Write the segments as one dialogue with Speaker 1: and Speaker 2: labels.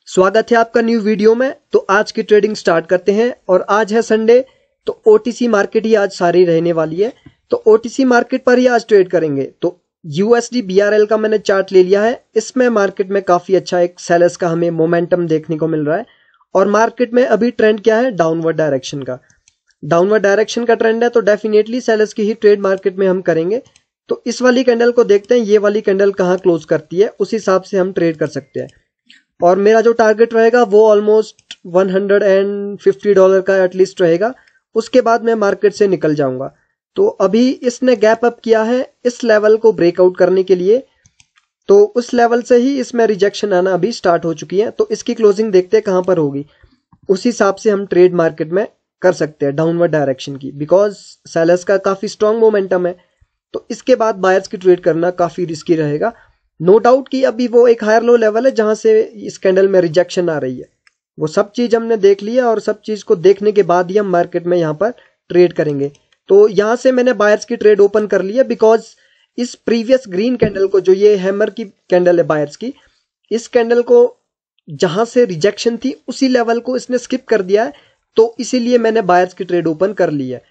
Speaker 1: स्वागत है आपका न्यू वीडियो में। तो आज की ट्रेडिंग स्टार्ट करते हैं और आज है संडे, तो ओटीसी मार्केट ही आज सारी रहने वाली है। तो ओटीसी मार्केट पर ही आज ट्रेड करेंगे। तो यूएसडी बीआरएल का मैंने चार्ट ले लिया है। इसमें मार्केट में काफी अच्छा एक सेलर्स का हमें मोमेंटम देखने को मिल रहा है और मार्केट में अभी ट्रेंड क्या है, डाउनवर्ड डायरेक्शन का। डाउनवर्ड डायरेक्शन का ट्रेंड है तो डेफिनेटली सेलर्स की ही ट्रेड मार्केट में हम करेंगे। तो इस वाली कैंडल को देखते हैं, ये वाली कैंडल कहाँ क्लोज करती है, उस हिसाब से हम ट्रेड कर सकते हैं। और मेरा जो टारगेट रहेगा वो ऑलमोस्ट $150 का एटलीस्ट रहेगा। उसके बाद मैं मार्केट से निकल जाऊंगा। तो अभी इसने गैप अप किया है इस लेवल को ब्रेकआउट करने के लिए, तो उस लेवल से ही इसमें रिजेक्शन आना अभी स्टार्ट हो चुकी है। तो इसकी क्लोजिंग देखते हैं कहां पर होगी, उस हिसाब से हम ट्रेड मार्केट में कर सकते हैं डाउनवर्ड डायरेक्शन की, बिकॉज सेलर्स का काफी स्ट्रॉन्ग मोमेंटम है। तो इसके बाद बायर्स की ट्रेड करना काफी रिस्की रहेगा। नो डाउट कि अभी वो एक हायर लो लेवल है जहां से इस कैंडल में रिजेक्शन आ रही है, वो सब चीज हमने देख लिया और सब चीज को देखने के बाद ही हम मार्केट में यहाँ पर ट्रेड करेंगे। तो यहां से मैंने बायर्स की ट्रेड ओपन कर ली है, बिकॉज इस प्रीवियस ग्रीन कैंडल को, जो ये हैमर की कैंडल है बायर्स की, इस कैंडल को जहां से रिजेक्शन थी उसी लेवल को इसने स्किप कर दिया है। तो इसीलिए मैंने बायर्स की ट्रेड ओपन कर ली है।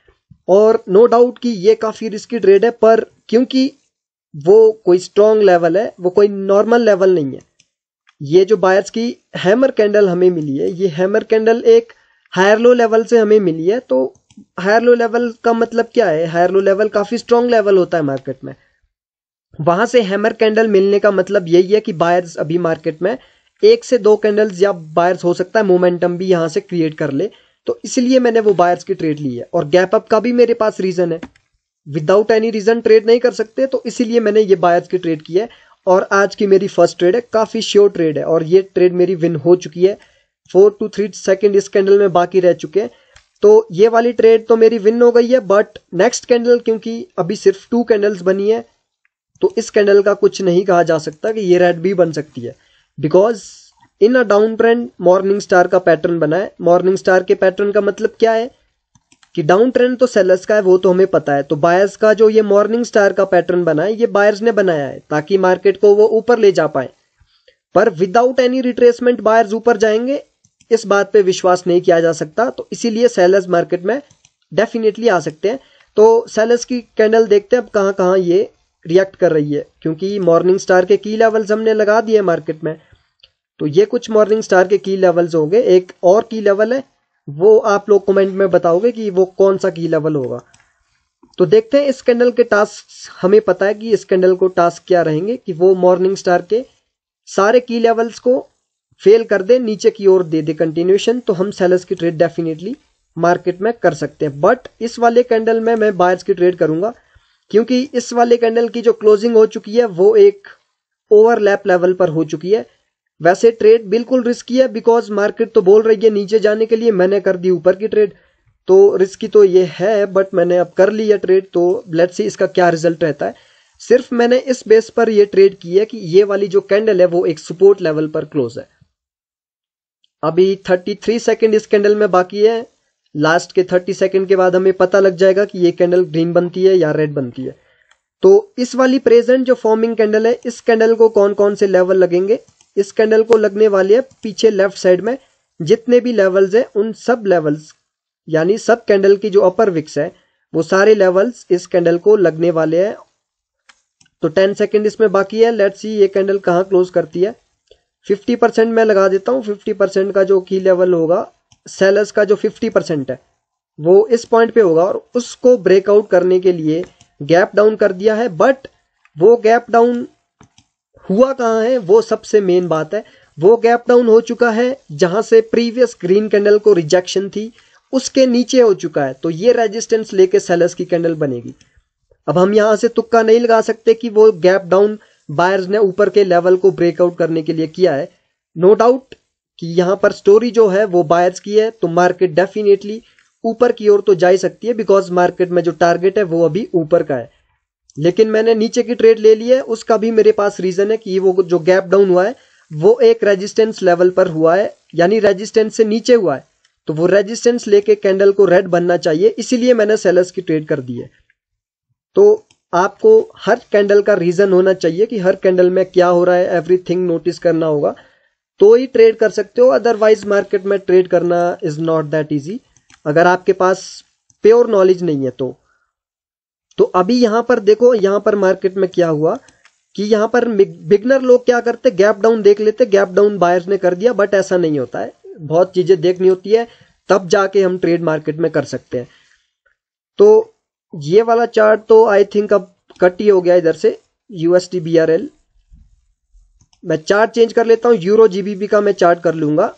Speaker 1: और नो डाउट कि ये काफी रिस्की ट्रेड है, पर क्योंकि वो कोई स्ट्रॉन्ग लेवल है, वो कोई नॉर्मल लेवल नहीं है। ये जो बायर्स की हैमर कैंडल हमें मिली है, ये हैमर कैंडल एक हायर लो लेवल से हमें मिली है। तो हायर लो लेवल का मतलब क्या है, हायर लो लेवल काफी स्ट्रॉन्ग लेवल होता है मार्केट में। वहां से हैमर कैंडल मिलने का मतलब यही है कि बायर्स अभी मार्केट में एक से दो कैंडल्स या बायर्स हो सकता है मोमेंटम भी यहां से क्रिएट कर ले। तो इसलिए मैंने वो बायर्स की ट्रेड ली है। और गैप अप का भी मेरे पास रीजन है, विदाउट एनी रीजन ट्रेड नहीं कर सकते, तो इसीलिए मैंने ये बायर्स की ट्रेड की है। और आज की मेरी फर्स्ट ट्रेड है, काफी श्योर ट्रेड है और ये ट्रेड मेरी विन हो चुकी है। 4 to 3 सेकंड इस कैंडल में बाकी रह चुके हैं। तो ये वाली ट्रेड तो मेरी विन हो गई है। बट नेक्स्ट कैंडल, क्योंकि अभी सिर्फ 2 कैंडल्स बनी है, तो इस कैंडल का कुछ नहीं कहा जा सकता कि ये रेड भी बन सकती है, because in a down trend morning star का पैटर्न बना है। मॉर्निंग स्टार के पैटर्न का मतलब क्या है कि डाउन ट्रेंड तो सेलर्स का है, वो तो हमें पता है। तो बायर्स का जो ये मॉर्निंग स्टार का पैटर्न बना है, ये बायर्स ने बनाया है ताकि मार्केट को वो ऊपर ले जा पाए। पर विदाउट एनी रिट्रेसमेंट बायर्स ऊपर जाएंगे, इस बात पे विश्वास नहीं किया जा सकता। तो इसीलिए सेलर्स मार्केट में डेफिनेटली आ सकते हैं। तो सेलर्स की कैंडल देखते हैं अब कहां कहां ये रिएक्ट कर रही है, क्योंकि मॉर्निंग स्टार के की लेवल्स हमने लगा दिए मार्केट में। तो ये कुछ मॉर्निंग स्टार के की लेवल्स होंगे। एक और की लेवल है, वो आप लोग कमेंट में बताओगे कि वो कौन सा की लेवल होगा। तो देखते हैं इस कैंडल के टास्क, हमें पता है कि इस कैंडल को टास्क क्या रहेंगे कि वो मॉर्निंग स्टार के सारे की लेवल्स को फेल कर दे, नीचे की ओर दे दे कंटिन्यूएशन। तो हम सेलर्स की ट्रेड डेफिनेटली मार्केट में कर सकते हैं। बट इस वाले कैंडल में मैं बायर्स की ट्रेड करूंगा, क्योंकि इस वाले कैंडल की जो क्लोजिंग हो चुकी है वो एक ओवरलैप लेवल पर हो चुकी है। वैसे ट्रेड बिल्कुल रिस्की है, बिकॉज मार्केट तो बोल रही है नीचे जाने के लिए, मैंने कर दी ऊपर की ट्रेड। तो रिस्की तो ये है, बट मैंने अब कर ली है ट्रेड। तो लेट्स सी इसका क्या रिजल्ट रहता है। सिर्फ मैंने इस बेस पर ये ट्रेड की है कि ये वाली जो कैंडल है वो एक सपोर्ट लेवल पर क्लोज है। अभी 33 सेकंड इस कैंडल में बाकी है। लास्ट के 30 सेकंड के बाद हमें पता लग जाएगा कि ये कैंडल ग्रीन बनती है या रेड बनती है। तो इस वाली प्रेजेंट जो फॉर्मिंग कैंडल है, इस कैंडल को कौन कौन से लेवल लगेंगे, इस कैंडल को लगने वाले है पीछे लेफ्ट साइड में जितने भी लेवल्स है, उन सब लेवल्स यानी सब कैंडल की जो अपर विक्स है वो सारे लेवल्स इस कैंडल को लगने वाले हैं। तो 10 सेकंड इसमें बाकी है। लेट्स सी ये कैंडल कहां क्लोज करती है। 50% मैं लगा देता हूं। 50% का जो की लेवल होगा सेलर्स का, जो 50% है वो इस पॉइंट पे होगा और उसको ब्रेकआउट करने के लिए गैप डाउन कर दिया है। बट वो गैप डाउन हुआ कहां है, वो सबसे मेन बात है। वो गैप डाउन हो चुका है जहां से प्रीवियस ग्रीन कैंडल को रिजेक्शन थी, उसके नीचे हो चुका है। तो ये रेजिस्टेंस लेके सेलर्स की कैंडल बनेगी। अब हम यहां से तुक्का नहीं लगा सकते कि वो गैप डाउन बायर्स ने ऊपर के लेवल को ब्रेकआउट करने के लिए किया है। नो डाउट कि यहां पर स्टोरी जो है वो बायर्स की है, तो मार्केट डेफिनेटली ऊपर की ओर तो जा ही सकती है, बिकॉज मार्केट में जो टारगेट है वो अभी ऊपर का है। लेकिन मैंने नीचे की ट्रेड ले ली है, उसका भी मेरे पास रीजन है कि वो जो गैप डाउन हुआ है वो एक रेजिस्टेंस लेवल पर हुआ है, यानी रेजिस्टेंस से नीचे हुआ है। तो वो रेजिस्टेंस लेके कैंडल को रेड बनना चाहिए, इसीलिए मैंने सेलर्स की ट्रेड कर दी है। तो आपको हर कैंडल का रीजन होना चाहिए कि हर कैंडल में क्या हो रहा है, एवरीथिंग नोटिस करना होगा। तो ही ट्रेड कर सकते हो, अदरवाइज मार्केट में ट्रेड करना इज नॉट दैट इजी अगर आपके पास प्योर नॉलेज नहीं है तो अभी यहां पर देखो, यहां पर मार्केट में क्या हुआ कि यहां पर बिगनर लोग क्या करते, गैप डाउन देख लेते, गैप डाउन बायर्स ने कर दिया, बट ऐसा नहीं होता है, बहुत चीजें देखनी होती है तब जाके हम ट्रेड मार्केट में कर सकते हैं। तो ये वाला चार्ट तो आई थिंक अब कट ही हो गया इधर से, यूएसडी बीआरएल। मैं चार्ट चेंज कर लेता हूं, यूरो जीबीपी का मैं चार्ट कर लूंगा,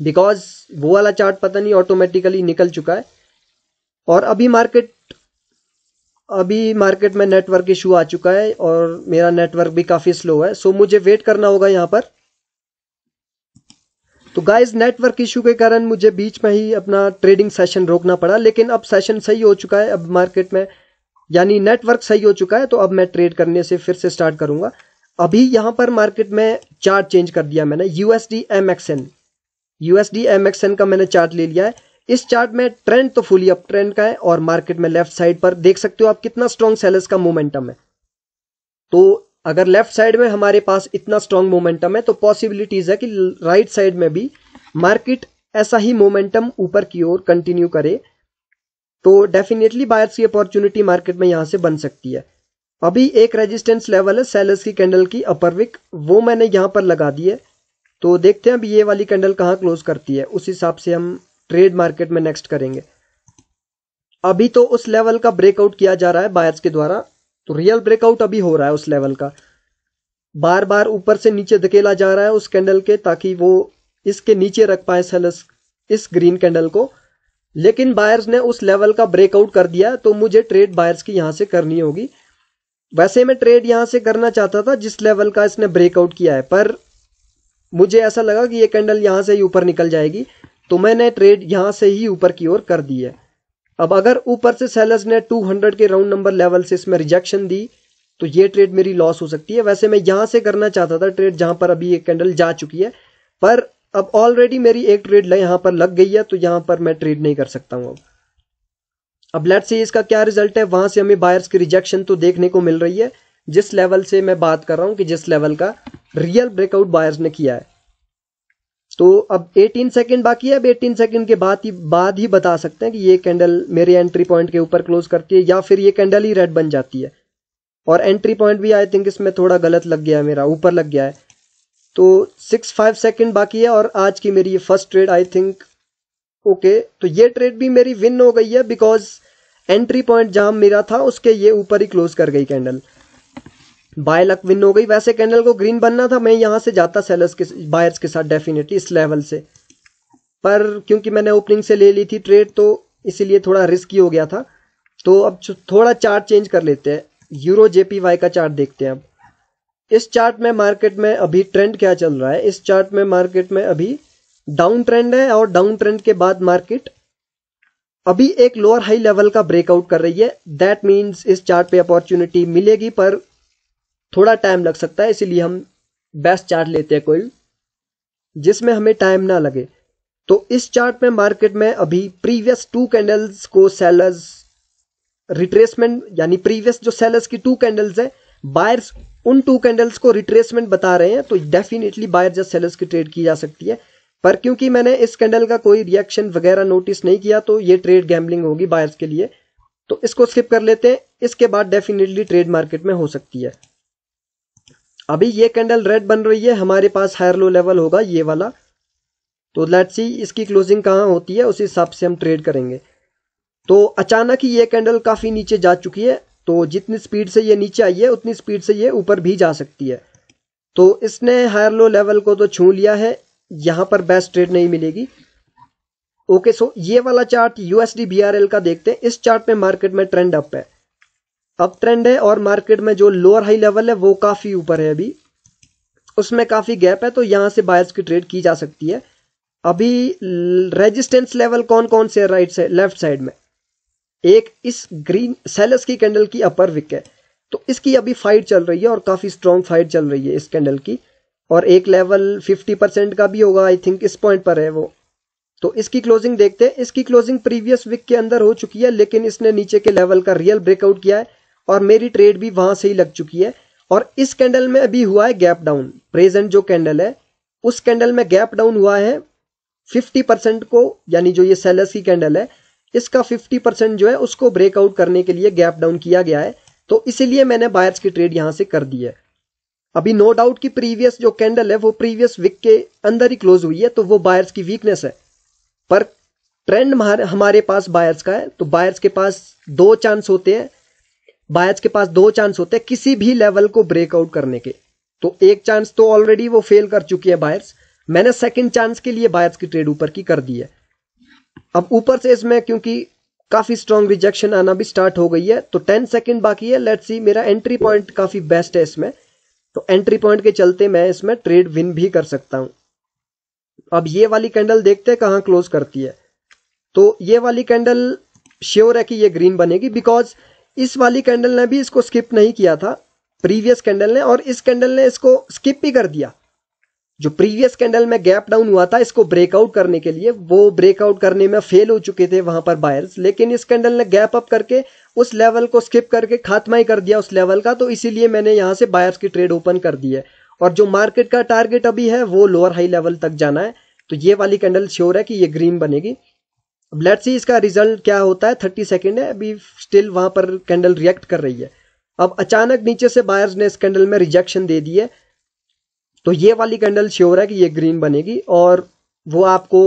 Speaker 1: बिकॉज वो वाला चार्ट पता नहीं ऑटोमेटिकली निकल चुका है। और अभी मार्केट में नेटवर्क इशू आ चुका है और मेरा नेटवर्क भी काफी स्लो है, सो मुझे वेट करना होगा यहां पर। तो गाइस नेटवर्क इशू के कारण मुझे बीच में ही अपना ट्रेडिंग सेशन रोकना पड़ा, लेकिन अब सेशन सही हो चुका है, अब मार्केट में यानी नेटवर्क सही हो चुका है, तो अब मैं ट्रेड करने से फिर से स्टार्ट करूंगा। अभी यहां पर मार्केट में चार्ट चेंज कर दिया मैंने, यूएसडी एमएक्सएन का मैंने चार्ट ले लिया है। इस चार्ट में ट्रेंड तो फुली अप ट्रेंड का है और मार्केट में लेफ्ट साइड पर देख सकते हो आप कितना स्ट्रॉन्ग सेलर्स का मोमेंटम है। तो अगर लेफ्ट साइड में हमारे पास इतना स्ट्रॉन्ग मोमेंटम है तो पॉसिबिलिटीज है कि राइट साइड में भी मार्केट ऐसा ही मोमेंटम ऊपर की ओर कंटिन्यू करे, तो डेफिनेटली बायर्स की अपॉर्चुनिटी मार्केट में यहां से बन सकती है। अभी एक रेजिस्टेंस लेवल है सेलर्स की कैंडल की अपर विक, वो मैंने यहां पर लगा दी है, तो देखते हैं अभी ये वाली कैंडल कहां क्लोज करती है, उस हिसाब से हम ट्रेड मार्केट में नेक्स्ट करेंगे। अभी तो उस लेवल का ब्रेकआउट किया जा रहा है बायर्स के द्वारा, तो रियल ब्रेकआउट अभी हो रहा है उस लेवल का, बार बार ऊपर से नीचे धकेला जा रहा है उस कैंडल के, ताकि वो इसके नीचे रख पाए सेलर्स इस ग्रीन कैंडल को, लेकिन बायर्स ने उस लेवल का ब्रेकआउट कर दिया, तो मुझे ट्रेड बायर्स की यहां से करनी होगी। वैसे मैं ट्रेड यहां से करना चाहता था जिस लेवल का इसने ब्रेकआउट किया है, पर मुझे ऐसा लगा कि ये कैंडल यहां से ही ऊपर निकल जाएगी, तो मैंने ट्रेड यहां से ही ऊपर की ओर कर दी है। अब अगर ऊपर से सेलर्स ने 200 के राउंड नंबर लेवल से इसमें रिजेक्शन दी तो ये ट्रेड मेरी लॉस हो सकती है। वैसे मैं यहां से करना चाहता था ट्रेड जहां पर अभी एक कैंडल जा चुकी है, पर अब ऑलरेडी मेरी एक ट्रेड यहां पर लग गई है, तो यहां पर मैं ट्रेड नहीं कर सकता हूं। अब लेट्स सी इसका क्या रिजल्ट है। वहां से हमें बायर्स की रिजेक्शन तो देखने को मिल रही है, जिस लेवल से मैं बात कर रहा हूं कि जिस लेवल का रियल ब्रेकआउट बायर्स ने किया है। तो अब 18 सेकंड बाकी है, अब 18 सेकंड के बाद ही बता सकते हैं कि ये कैंडल मेरे एंट्री पॉइंट के ऊपर क्लोज करती है या फिर ये कैंडल ही रेड बन जाती है। और एंट्री पॉइंट भी आई थिंक इसमें थोड़ा गलत लग गया है, मेरा ऊपर लग गया है। तो 6-5 सेकंड बाकी है और आज की मेरी ये first trade I think okay. तो ये ट्रेड भी मेरी विन हो गई है, बिकॉज एंट्री पॉइंट जहां मेरा था उसके ये ऊपर ही क्लोज कर गई कैंडल, बाय लक विन हो गई। वैसे कैंडल को ग्रीन बनना था, मैं यहां से जाता सेलर्स के बायर्स के साथ डेफिनेटली इस लेवल से, पर क्योंकि मैंने ओपनिंग से ले ली थी ट्रेड तो इसीलिए थोड़ा रिस्की हो गया था। तो अब थोड़ा चार्ट चेंज कर लेते हैं, यूरो जेपीवाई का चार्ट देखते हैं। अब इस चार्ट में मार्केट में अभी ट्रेंड क्या चल रहा है, इस चार्ट में मार्केट में अभी डाउन ट्रेंड है और डाउन ट्रेंड के बाद मार्केट अभी एक लोअर हाई लेवल का ब्रेकआउट कर रही है। दैट मीन्स इस चार्ट पे अपॉर्चुनिटी मिलेगी, पर थोड़ा टाइम लग सकता है, इसीलिए हम बेस्ट चार्ट लेते हैं कोई जिसमें हमें टाइम ना लगे। तो इस चार्ट में मार्केट में अभी प्रीवियस 2 कैंडल्स को सेलर्स रिट्रेसमेंट, यानी प्रीवियस जो सेलर्स की 2 कैंडल्स है, बायर्स उन 2 कैंडल्स को रिट्रेसमेंट बता रहे हैं, तो डेफिनेटली बायर या सेलर्स की ट्रेड की जा सकती है। पर क्योंकि मैंने इस कैंडल का कोई रिएक्शन वगैरह नोटिस नहीं किया, तो ये ट्रेड गैम्बलिंग होगी बायर्स के लिए, तो इसको स्किप कर लेते हैं। इसके बाद डेफिनेटली ट्रेड मार्केट में हो सकती है। अभी ये कैंडल रेड बन रही है, हमारे पास हायर लो लेवल होगा ये वाला, तो लेट्स सी इसकी क्लोजिंग कहां होती है, उस हिसाब से हम ट्रेड करेंगे। तो अचानक ही ये कैंडल काफी नीचे जा चुकी है, तो जितनी स्पीड से ये नीचे आई है उतनी स्पीड से ये ऊपर भी जा सकती है। तो इसने हायर लो लेवल को तो छू लिया है, यहां पर बेस्ट ट्रेड नहीं मिलेगी। ओके, सो ये वाला चार्ट यूएसडी बीआरएल का देखते हैं। इस चार्ट में मार्केट में ट्रेंड अप है, अप ट्रेंड है, और मार्केट में जो लोअर हाई लेवल है वो काफी ऊपर है, अभी उसमें काफी गैप है, तो यहां से बायर्स की ट्रेड की जा सकती है। अभी रेजिस्टेंस लेवल कौन कौन से राइट साइड लेफ्ट साइड में, एक इस ग्रीन सेलर्स की कैंडल की अपर विक है, तो इसकी अभी फाइट चल रही है और काफी स्ट्रॉन्ग फाइट चल रही है इस कैंडल की, और एक लेवल 50% का भी होगा आई थिंक, इस पॉइंट पर है वो। तो इसकी क्लोजिंग देखते हैं। इसकी क्लोजिंग प्रीवियस वीक के अंदर हो चुकी है, लेकिन इसने नीचे के लेवल का रियल ब्रेकआउट किया है और मेरी ट्रेड भी वहां से ही लग चुकी है। और इस कैंडल में अभी हुआ है गैप डाउन। प्रेजेंट जो कैंडल है उस कैंडल में गैप डाउन हुआ है 50% को, यानी जो ये सेलर्स की कैंडल है इसका 50% जो है उसको ब्रेकआउट करने के लिए गैप डाउन किया गया है, तो इसीलिए मैंने बायर्स की ट्रेड यहां से कर दी है। अभी नो डाउट कि प्रीवियस जो कैंडल है वो प्रीवियस वीक के अंदर ही क्लोज हुई है, तो वो बायर्स की वीकनेस है, पर ट्रेंड हमारे पास बायर्स का है। तो बायर्स के पास दो चांस होते हैं, किसी भी लेवल को ब्रेकआउट करने के। तो एक चांस तो ऑलरेडी वो फेल कर चुकी है बायर्स, मैंने सेकंड चांस के लिए बायर्स की ट्रेड ऊपर की कर दी है। अब ऊपर से इसमें क्योंकि काफी स्ट्रॉन्ग रिजेक्शन आना भी स्टार्ट हो गई है, तो 10 सेकंड बाकी है। लेट्स सी, मेरा एंट्री पॉइंट काफी बेस्ट है इसमें, तो एंट्री पॉइंट के चलते मैं इसमें ट्रेड विन भी कर सकता हूं। अब ये वाली कैंडल देखते हैं कहां क्लोज करती है। तो ये वाली कैंडल श्योर है कि ये ग्रीन बनेगी, बिकॉज इस वाली कैंडल ने भी इसको स्किप नहीं किया था प्रीवियस कैंडल ने, और इस कैंडल ने इसको स्किप भी कर दिया। जो प्रीवियस कैंडल में गैप डाउन हुआ था इसको ब्रेकआउट करने के लिए, वो ब्रेकआउट करने में फेल हो चुके थे वहां पर बायर्स, लेकिन इस कैंडल ने गैप अप करके उस लेवल को स्किप करके खात्मा ही कर दिया उस लेवल का, तो इसीलिए मैंने यहां से बायर्स की ट्रेड ओपन कर दी है। और जो मार्केट का टारगेट अभी है वो लोअर हाई लेवल तक जाना है, तो ये वाली कैंडल श्योर है कि ये ग्रीन बनेगी। अब लेट्स सी इसका रिजल्ट क्या होता है। 30 सेकंड है अभी, स्टिल वहां पर कैंडल रिएक्ट कर रही है। अब अचानक नीचे से बायर्स ने इस कैंडल में रिजेक्शन दे दी है, तो ये वाली कैंडल श्योर है कि ये ग्रीन बनेगी। और वो आपको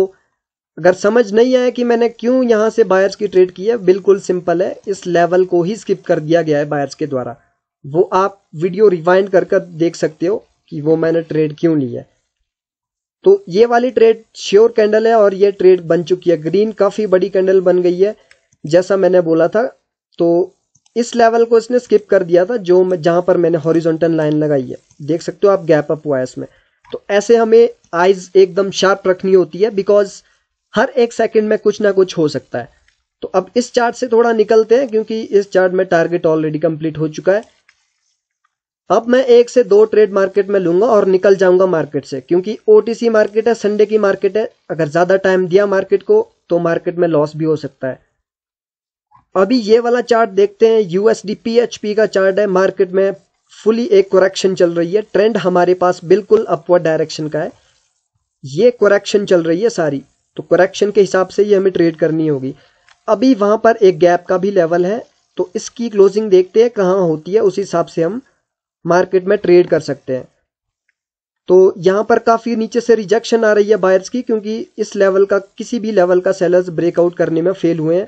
Speaker 1: अगर समझ नहीं आया कि मैंने क्यों यहां से बायर्स की ट्रेड की है, बिल्कुल सिंपल है, इस लेवल को ही स्किप कर दिया गया है बायर्स के द्वारा। वो आप वीडियो रिवाइंड कर देख सकते हो कि वो मैंने ट्रेड क्यों ली है। तो ये वाली ट्रेड श्योर कैंडल है और ये ट्रेड बन चुकी है ग्रीन, काफी बड़ी कैंडल बन गई है जैसा मैंने बोला था। तो इस लेवल को इसने स्किप कर दिया था जहां पर मैंने हॉरिजॉन्टल लाइन लगाई है, देख सकते हो आप, गैप अप हुआ है इसमें। तो ऐसे हमें आइज एकदम शार्प रखनी होती है, बिकॉज हर एक सेकंड में कुछ ना कुछ हो सकता है। तो अब इस चार्ट से थोड़ा निकलते हैं, क्योंकि इस चार्ट में टारगेट ऑलरेडी कंप्लीट हो चुका है। अब मैं 1 से 2 ट्रेड मार्केट में लूंगा और निकल जाऊंगा मार्केट से, क्योंकि ओटीसी मार्केट है, संडे की मार्केट है, अगर ज्यादा टाइम दिया मार्केट को तो मार्केट में लॉस भी हो सकता है। अभी ये वाला चार्ट देखते हैं, यूएसडी पीएचपी का चार्ट है, मार्केट में फुली एक करेक्शन चल रही है, ट्रेंड हमारे पास बिल्कुल अपवर्ड डायरेक्शन का है, ये करेक्शन चल रही है सारी, तो करेक्शन के हिसाब से ही हमें ट्रेड करनी होगी। अभी वहां पर एक गैप का भी लेवल है, तो इसकी क्लोजिंग देखते हैं कहां होती है, उस हिसाब से हम मार्केट में ट्रेड कर सकते हैं। तो यहां पर काफी नीचे से रिजेक्शन आ रही है बायर्स की, क्योंकि इस लेवल का किसी भी लेवल का सेलर्स ब्रेकआउट करने में फेल हुए हैं,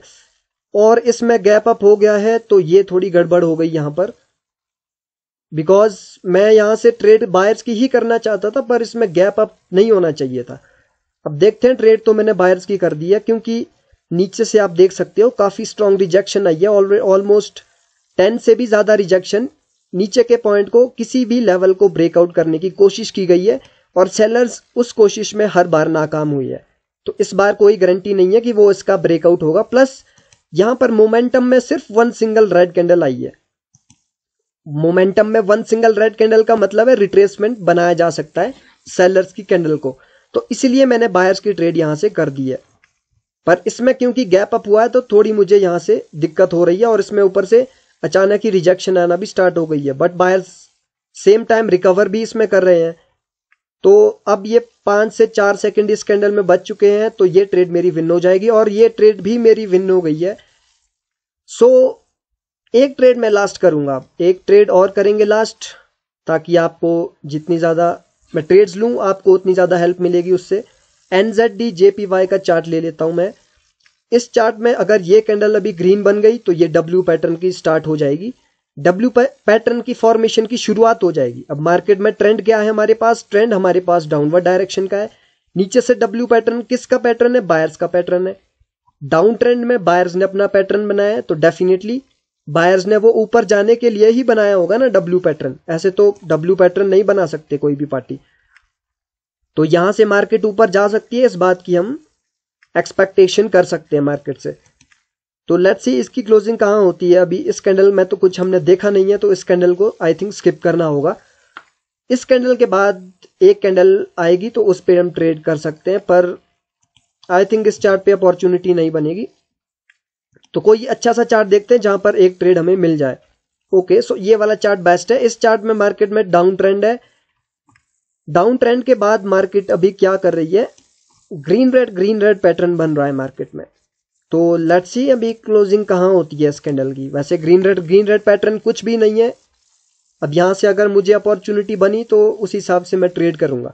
Speaker 1: और इसमें गैप अप हो गया है, तो ये थोड़ी गड़बड़ हो गई यहां पर, बिकॉज मैं यहां से ट्रेड बायर्स की ही करना चाहता था, पर इसमें गैप अप नहीं होना चाहिए था। अब देखते हैं, ट्रेड तो मैंने बायर्स की कर दी है, क्योंकि नीचे से आप देख सकते हो काफी स्ट्रॉन्ग रिजेक्शन आई है, ऑलमोस्ट 10 से भी ज्यादा रिजेक्शन नीचे के पॉइंट को किसी भी लेवल को ब्रेकआउट करने की कोशिश की गई है, और सेलर्स उस कोशिश में हर बार नाकाम हुई है। तो इस बार कोई गारंटी नहीं है कि वो इसका ब्रेकआउट होगा। प्लस यहां पर मोमेंटम में सिर्फ 1 सिंगल रेड कैंडल आई है। मोमेंटम में 1 सिंगल रेड कैंडल का मतलब है रिट्रेसमेंट बनाया जा सकता है सेलर्स की कैंडल को, तो इसलिए मैंने बायर्स की ट्रेड यहां से कर दी है। पर इसमें क्योंकि गैप अप हुआ है तो थोड़ी मुझे यहां से दिक्कत हो रही है, और इसमें ऊपर से अचानक ही रिजेक्शन आना भी स्टार्ट हो गई है, but buyers same time recover भी इसमें कर रहे हैं। तो अब ये 5 से 4 सेकंड इस कैंडल में बच चुके हैं, तो ये ट्रेड मेरी विन हो जाएगी, और ये ट्रेड भी मेरी विन हो गई है। सो एक ट्रेड मैं लास्ट करूंगा, एक ट्रेड और करेंगे लास्ट, ताकि आपको जितनी ज्यादा मैं ट्रेड्स लूं आपको उतनी ज्यादा हेल्प मिलेगी उससे। NZD JPY का चार्ट ले लेता हूं मैं। इस चार्ट में अगर ये कैंडल अभी ग्रीन बन गई तो ये W पैटर्न की स्टार्ट हो जाएगी, W पैटर्न की फॉर्मेशन की शुरुआत हो जाएगी। अब मार्केट में ट्रेंड क्या है हमारे पास, ट्रेंड हमारे पास डाउनवर्ड डायरेक्शन का है। नीचे से W पैटर्न किसका पैटर्न है, बायर्स का पैटर्न है। डाउन ट्रेंड में बायर्स ने अपना पैटर्न बनाया है, तो डेफिनेटली बायर्स ने वो ऊपर जाने के लिए ही बनाया होगा ना W पैटर्न, ऐसे तो W पैटर्न नहीं बना सकते कोई भी पार्टी। तो यहां से मार्केट ऊपर जा सकती है, इस बात की हम एक्सपेक्टेशन कर सकते हैं मार्केट से। तो लेट्स सी इसकी क्लोजिंग कहां होती है। अभी इस कैंडल में तो कुछ हमने देखा नहीं है, तो इस कैंडल को आई थिंक स्किप करना होगा। इस कैंडल के बाद एक कैंडल आएगी तो उस पर हम ट्रेड कर सकते हैं, पर आई थिंक इस चार्ट पे अपॉर्चुनिटी नहीं बनेगी। तो कोई अच्छा सा चार्ट देखते हैं जहां पर एक ट्रेड हमें मिल जाए। ओके, सो ये वाला चार्ट बेस्ट है। इस चार्ट में मार्केट में डाउन ट्रेंड है, डाउन ट्रेंड के बाद मार्केट अभी क्या कर रही है, ग्रीन रेड पैटर्न बन रहा है मार्केट में। तो लेट्स सी अभी क्लोजिंग कहाँ होती है इस कैंडल की। वैसे ग्रीन रेड पैटर्न कुछ भी नहीं है। अब यहां से अगर मुझे अपॉर्चुनिटी बनी तो उस हिसाब से मैं ट्रेड करूंगा।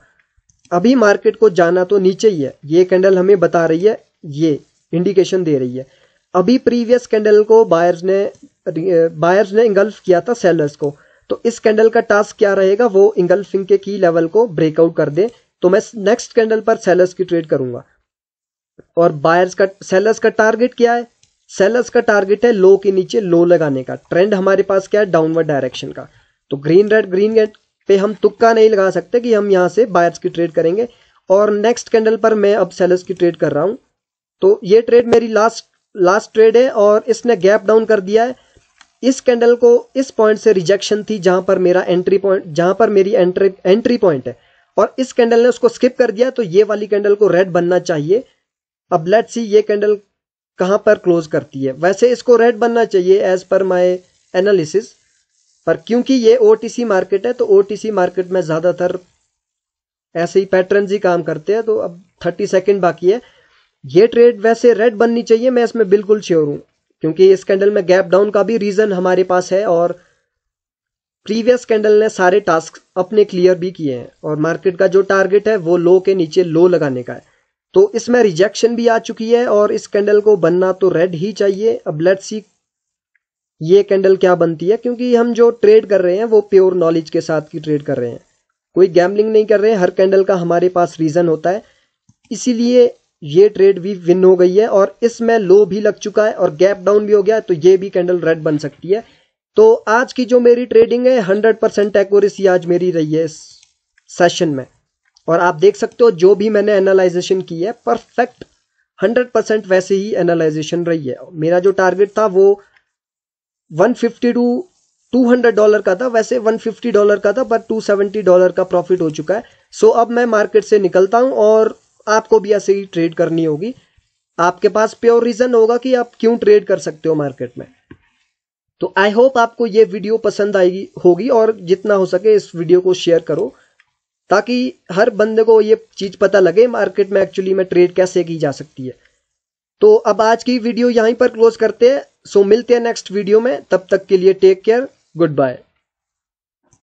Speaker 1: अभी मार्केट को जाना तो नीचे ही है, ये कैंडल हमें बता रही है, ये इंडिकेशन दे रही है। अभी प्रीवियस कैंडल को बायर्स ने इंगल्फ किया था सेलर्स को, तो इस कैंडल का टास्क क्या रहेगा, वो इंगल्फिंग के की लेवल को ब्रेकआउट कर दे तो मैं नेक्स्ट कैंडल पर सेलर्स की ट्रेड करूंगा। और सेलर्स का टारगेट क्या है, सेलर्स का टारगेट है लो के नीचे लो लगाने का। ट्रेंड हमारे पास क्या है, डाउनवर्ड डायरेक्शन का। तो ग्रीन रेड पे हम तुक्का नहीं लगा सकते कि हम यहां से बायर्स की ट्रेड करेंगे। और नेक्स्ट कैंडल पर मैं अब सेलर्स की ट्रेड कर रहा हूं। तो ये ट्रेड मेरी लास्ट ट्रेड है और इसने गैप डाउन कर दिया है। इस कैंडल को इस पॉइंट से रिजेक्शन थी जहां पर मेरी एंट्री पॉइंट है, और इस कैंडल ने उसको स्किप कर दिया। तो ये वाली कैंडल को रेड बनना चाहिए। अब लेट्स सी ये कैंडल कहां पर क्लोज करती है। वैसे इसको रेड बनना चाहिए एज पर माय एनालिसिस, पर क्योंकि ये ओटीसी मार्केट है तो ओटीसी मार्केट में ज्यादातर ऐसे ही पैटर्न्स ही काम करते हैं। तो अब 30 सेकंड बाकी है। ये ट्रेड वैसे रेड बननी चाहिए, मैं इसमें बिल्कुल श्योर हूं, क्योंकि इस कैंडल में गैप डाउन का भी रीजन हमारे पास है और प्रीवियस कैंडल ने सारे टास्क अपने क्लियर भी किए हैं। और मार्केट का जो टारगेट है वो लो के नीचे लो लगाने का है। तो इसमें रिजेक्शन भी आ चुकी है और इस कैंडल को बनना तो रेड ही चाहिए। अब लेट्स सी ये कैंडल क्या बनती है, क्योंकि हम जो ट्रेड कर रहे हैं वो प्योर नॉलेज के साथ की ट्रेड कर रहे हैं, कोई गैम्बलिंग नहीं कर रहे हैं। हर कैंडल का हमारे पास रीजन होता है, इसीलिए ये ट्रेड भी विन हो गई है। और इसमें लो भी लग चुका है और गैप डाउन भी हो गया है, तो ये भी कैंडल रेड बन सकती है। तो आज की जो मेरी ट्रेडिंग है 100% एक्यूरेसी आज मेरी रही है इस सेशन में। और आप देख सकते हो जो भी मैंने एनालाइजेशन की है परफेक्ट 100% वैसे ही एनालाइजेशन रही है। मेरा जो टारगेट था वो 150 टू $200 का था, वैसे $150 का था, पर $270 का प्रॉफिट हो चुका है। सो अब मैं मार्केट से निकलता हूं और आपको भी ऐसे ही ट्रेड करनी होगी। आपके पास प्योर रीजन होगा कि आप क्यों ट्रेड कर सकते हो मार्केट में। तो आई होप आपको ये वीडियो पसंद आएगी होगी, और जितना हो सके इस वीडियो को शेयर करो ताकि हर बंदे को ये चीज पता लगे मार्केट में एक्चुअली में ट्रेड कैसे की जा सकती है। तो अब आज की वीडियो यहीं पर क्लोज करते हैं। सो मिलते हैं नेक्स्ट वीडियो में, तब तक के लिए टेक केयर, गुड बाय।